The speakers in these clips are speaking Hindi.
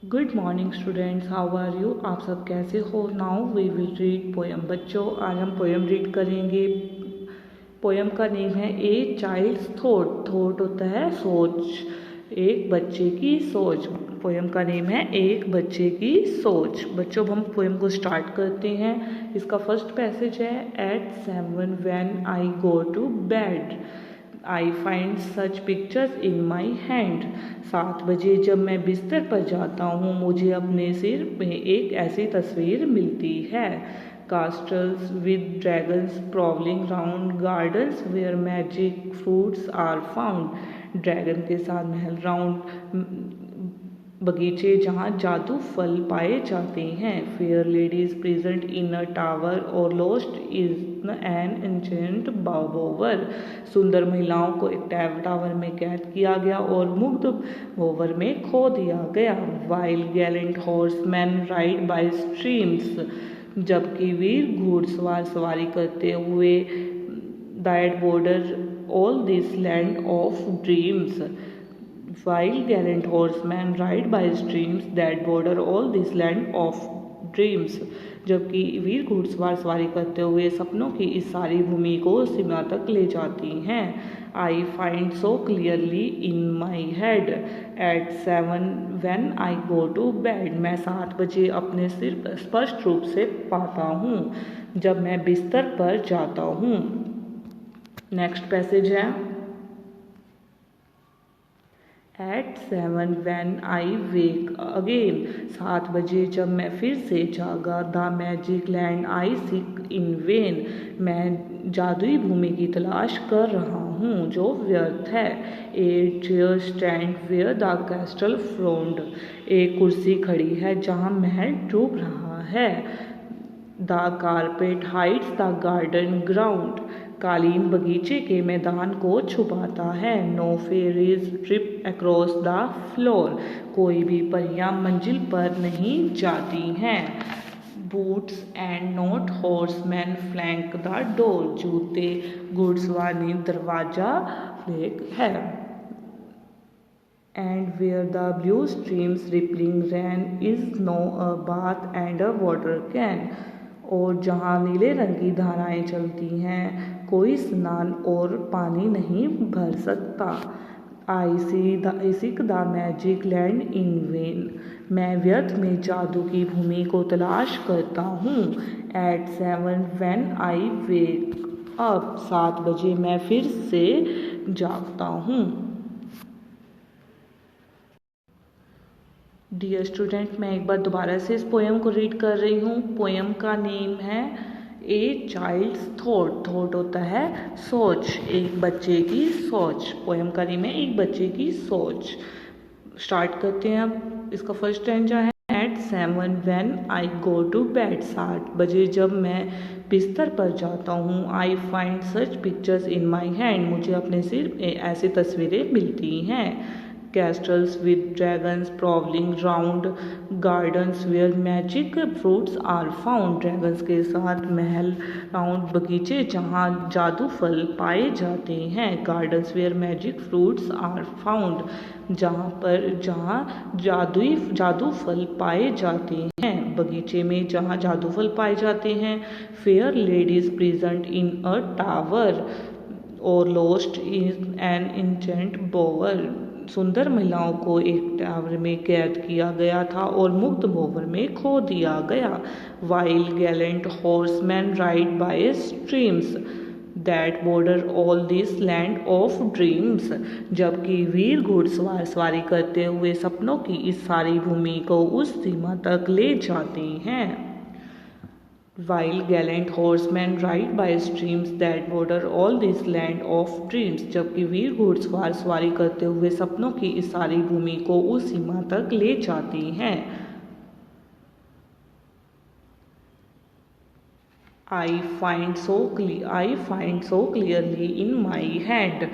Good morning students, how are you. आप सब कैसे हो। Now we will read poem. बच्चों, आज हम पोएम रीड करेंगे। पोएम का नेम है ए चाइल्ड्स थॉट। थॉट होता है सोच, एक बच्चे की सोच। पोएम का नेम है एक बच्चे की सोच। बच्चों, हम पोएम को स्टार्ट करते हैं। इसका फर्स्ट पैसेज है at 7 when I go to bed I find such pictures in my hand. 7 बजे जब मैं बिस्तर पर जाता हूँ, मुझे अपने सिर में एक ऐसी तस्वीर मिलती है। Castles with dragons prowling round gardens where magic fruits are found. Dragon के साथ महल, राउंड बगीचे जहाँ जादू फल पाए जाते हैं। Fair ladies present in a tower और lost in an ancient bower. सुंदर महिलाओं को एक टावर में कैद किया गया और मुग्ध बोवर में खो दिया गया। While Gallant horseman ride bye streams, जबकि वीर घुड़सवार सवारी करते हुए that border all this land of dreams. While gallant horsemen ride by streams that border all this land of dreams, जबकि वीर घुड़सवार सवारी करते हुए सपनों की इस सारी भूमि को सीमा तक ले जाती हैं। I find so clearly in my head at 7 when I go to bed. मैं 7 बजे अपने सिर पर स्पष्ट रूप से पाता हूँ जब मैं बिस्तर पर जाता हूँ। नेक्स्ट पैसेज है at 7 when I wake again. 7 बजे जब मैं फिर से जागा। The magic land I seek in vain. मैं जादुई भूमि की तलाश कर रहा हूँ जो व्यर्थ है। A chair stand where the castle frowned. एक कुर्सी खड़ी है जहाँ महल डूब रहा है। The carpet hides the garden ground. कालीन बगीचे के मैदान को छुपाता है। No fairies trip across the floor. कोई भी परियां मंजिल पर नहीं जाती हैं। Boots and not horseman flank the door. जूते घुड़सवार ने दरवाजा फ्लैंक है। And where the blue streams rippling ran is no a bath and a water can. और जहाँ नीले रंग की धाराएं चलती हैं, कोई स्नान और पानी नहीं भर सकता। I seek the magic land in vain. मैं व्यर्थ में जादू की भूमि को तलाश करता हूँ। At 7 when I wake up. 7 बजे मैं फिर से जागता हूँ। डियर स्टूडेंट, मैं एक बार दोबारा से इस पोएम को रीड कर रही हूँ। पोएम का नेम है ए चाइल्ड्स थॉट। थॉट होता है सोच, एक बच्चे की सोच। पोएम का नेम है एक बच्चे की सोच। स्टार्ट करते हैं अब। इसका फर्स्ट स्टैंजा है at 7 when I go to bed. 7 बजे जब मैं बिस्तर पर जाता हूँ। I find such pictures in my hand. मुझे अपने सिर में ऐसी तस्वीरें मिलती हैं। Castles with dragons prowling round gardens where magic fruits are found। Dragons के साथ महल, राउंड बगीचे जहाँ जादू फल पाए जाते हैं। Gardens where magic fruits are found, जहाँ जादू फल पाए जाते हैं। बगीचे में जहाँ जादू फल पाए जाते हैं। Fair ladies present in a tower और lost in an ancient bower. सुंदर महिलाओं को एक टावर में कैद किया गया था और मुक्त बोवर में खो दिया गया। While Gallant horseman ride bye streams that border all this land of dreams. जबकि वीर घुड़सवार सवारी करते हुए सपनों की इस सारी भूमि को उस सीमा तक ले जाते हैं। While gallant horsemen ride by streams that border all this land of dreams। जबकि वीर घुड़सवार सवारी करते हुए सपनों की इस सारी भूमि को उस सीमा तक ले जाती हैं। I find so clearly in my hand।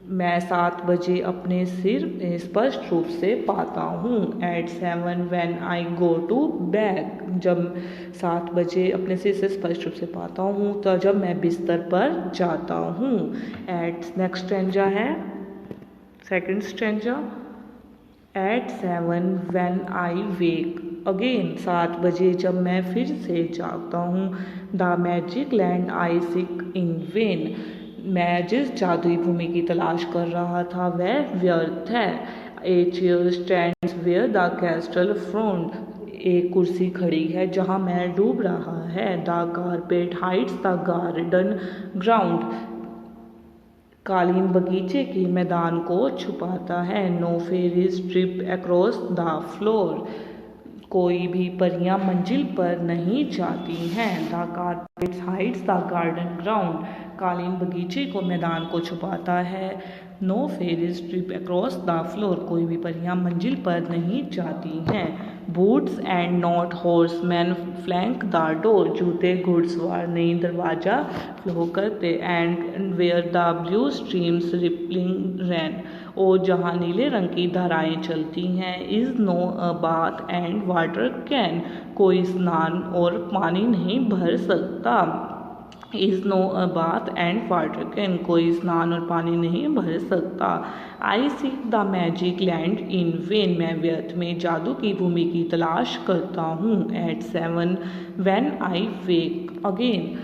मैं 7 बजे अपने सिर में स्पष्ट रूप से पाता हूँ। At 7 when I go to back. जब 7 बजे अपने सिर से स्पष्ट रूप से पाता हूँ तो जब मैं बिस्तर पर जाता हूँ। एट नेक्स्ट स्टैंजा है second stanza at 7 when I wake again, 7 बजे जब मैं फिर से जागता हूँ। The magic land I seek in vain, मैं जिस जादुई भूमि की तलाश कर रहा था वह व्यर्थ है। A chair stands where the castle front, एक कुर्सी खड़ी है जहाँ महल डूब रहा है। The carpet hides the garden ground, कालीन बगीचे के मैदान को छुपाता है। No fairies trip across the floor, कोई भी परियां मंजिल पर नहीं जाती हैं। The carpet hides the garden ground, कालीन बगीचे को मैदान को छुपाता है। No fairies trip across the floor, कोई भी परियां मंजिल पर नहीं जाती हैं। Boots and not horseman flank the door, जूते घुड़सवार नहीं दरवाजा फ्लो करते। And where the blue streams rippling ran, और जहाँ नीले रंग की धाराएं चलती हैं। Is no a bath and water can, कोई स्नान और पानी नहीं भर सकता। Is no a bath and water can, कोई स्नान और पानी नहीं भर सकता। I seek the magic land in vain, मैं व्यर्थ में जादू की भूमि की तलाश करता हूँ। At 7 when I wake again,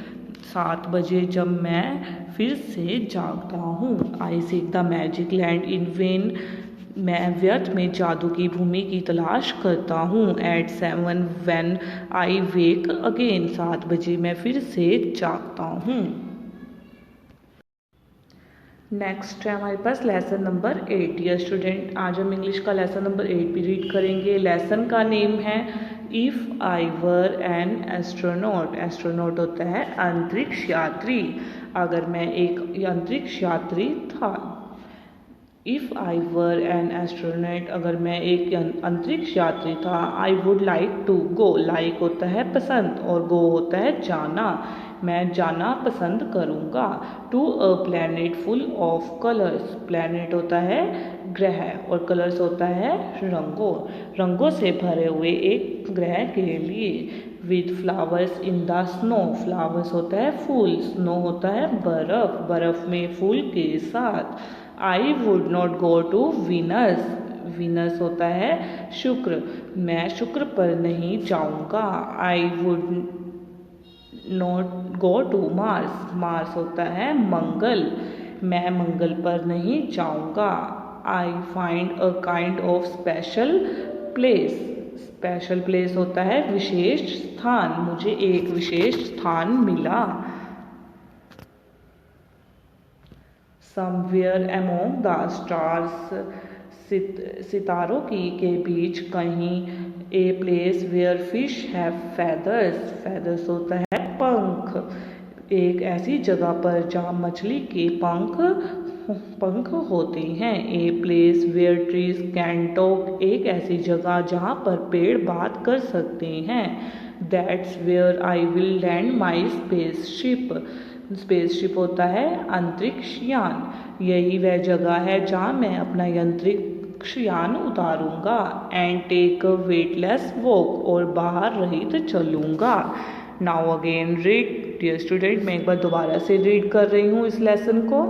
7 बजे जब मैं फिर से जागता हूँ। I seek the magic land in vain, मैं व्यर्थ में जादू की भूमि की तलाश करता हूँ। At 7 when I wake again, 7 बजे मैं फिर से जागता हूँ। नेक्स्ट है हमारे पास लेसन नंबर 8। डियर स्टूडेंट, आज हम इंग्लिश का लेसन नंबर 8 भी रीड करेंगे। लेसन का नेम है if I were an astronaut. Astronaut होता है अंतरिक्ष यात्री, अगर मैं एक अंतरिक्ष यात्री था। If I were an astronaut, अगर मैं एक अंतरिक्ष यात्री था। I would like to go, like होता है पसंद और गो होता है जाना, मैं जाना पसंद करूँगा। To a planet full of colours, planet होता है ग्रह और कलर्स होता है रंगों, रंगों से भरे हुए एक ग्रह के लिए। With flowers in the snow, flowers होता है फूल, स्नो होता है बर्फ, बर्फ में फूल के साथ। I would not go to Venus, Venus होता है शुक्र, मैं शुक्र पर नहीं जाऊँगा। I would not go to Mars, Mars होता है मंगल, मैं मंगल पर नहीं जाऊँगा। I find a kind of special place, special place होता है विशेष स्थान, मुझे एक विशेष स्थान मिला। समवेयर अमोंग द स्टार्स, सितारों के बीच कहीं। A place where fish have feathers, feathers होता है पंख, एक ऐसी जगह पर जहाँ मछली के पंख होते हैं। A place where trees can talk, एक ऐसी जगह जहाँ पर पेड़ बात कर सकते हैं। That's where I will land my spaceship, spaceship होता है अंतरिक्ष यान, यही वह जगह है जहाँ मैं अपना अंतरिक्ष यान उतारूंगा। And take a weightless walk, और बाहर रहित चलूँगा। Now again read. Dear student, मैं एक बार दोबारा से रीड कर रही हूँ इस लेसन को।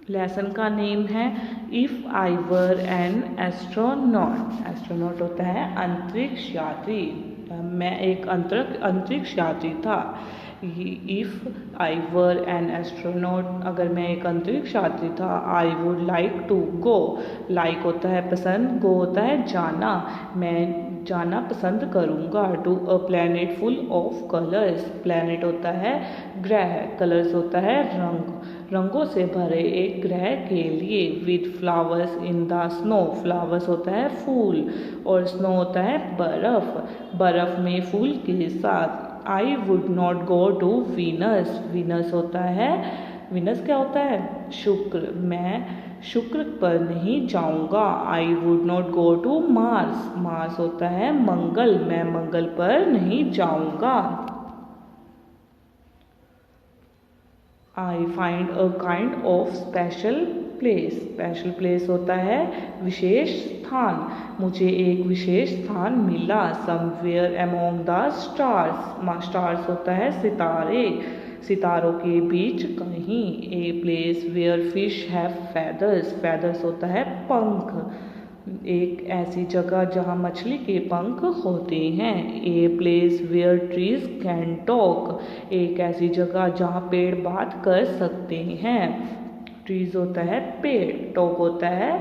लेसन का नेम है if I were an astronaut, astronaut होता है अंतरिक्ष यात्री, मैं एक अंतरिक्ष यात्री था। If I were an astronaut, अगर मैं एक अंतरिक्ष यात्री था। I would like to go, like होता है पसंद, गो होता है जाना, मैं जाना पसंद करूँगा। To a planet full of colours, planet होता है ग्रह, कलर्स होता है रंग, रंगों से भरे एक ग्रह के लिए। With flowers in the snow, flowers होता है फूल और स्नो होता है बर्फ, बर्फ में फूल के साथ। I would not go to Venus, Venus होता है, वीनस क्या होता है शुक्र, मैं शुक्र पर नहीं जाऊंगा। I would not go to Mars, Mars होता है मंगल, मैं मंगल पर नहीं जाऊंगा। I find a kind of special place, special place होता है विशेष स्थान, मुझे एक विशेष स्थान मिला। Somewhere among the stars, stars होता है सितारे, सितारों के बीच कहीं। A place where fish have feathers, feathers होता है पंख। एक ऐसी जगह जहाँ मछली के पंख होते हैं। A place where trees can talk, एक ऐसी जगह जहाँ पेड़ बात कर सकते हैं। ट्रीज होता है पेड़, टॉक होता है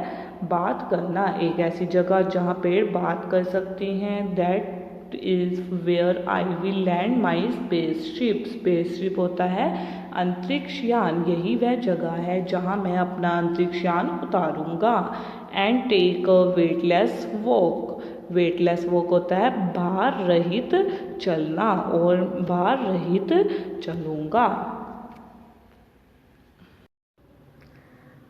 बात करना। एक ऐसी जगह जहाँ पेड़ बात कर सकते हैं। That is where I will land my spaceship, spaceship होता है अंतरिक्ष यान, यही वह जगह है जहाँ मैं अपना अंतरिक्ष यान उतारूंगा। And take a weightless walk, weightless walk होता है भार रहित चलना, और भार रहित चलूँगा।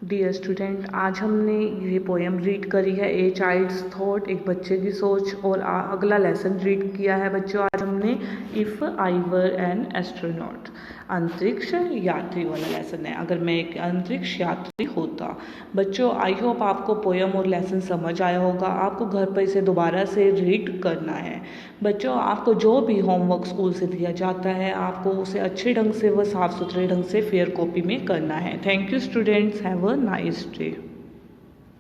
डियर स्टूडेंट, आज हमने ये पोएम रीड करी है ए चाइल्ड्स थॉट, एक बच्चे की सोच, और अगला लेसन रीड किया है बच्चों आज हमने if I were an astronaut, अंतरिक्ष यात्री वाला लेसन है, अगर मैं एक अंतरिक्ष यात्री होता। बच्चों आई होप आपको पोएम और लेसन समझ आया होगा। आपको घर पर इसे दोबारा से रीड करना है। बच्चों आपको जो भी होमवर्क स्कूल से दिया जाता है आपको उसे अच्छे ढंग से व साफ़ सुथरे ढंग से फेयर कॉपी में करना है। Thank you students, have a nice day.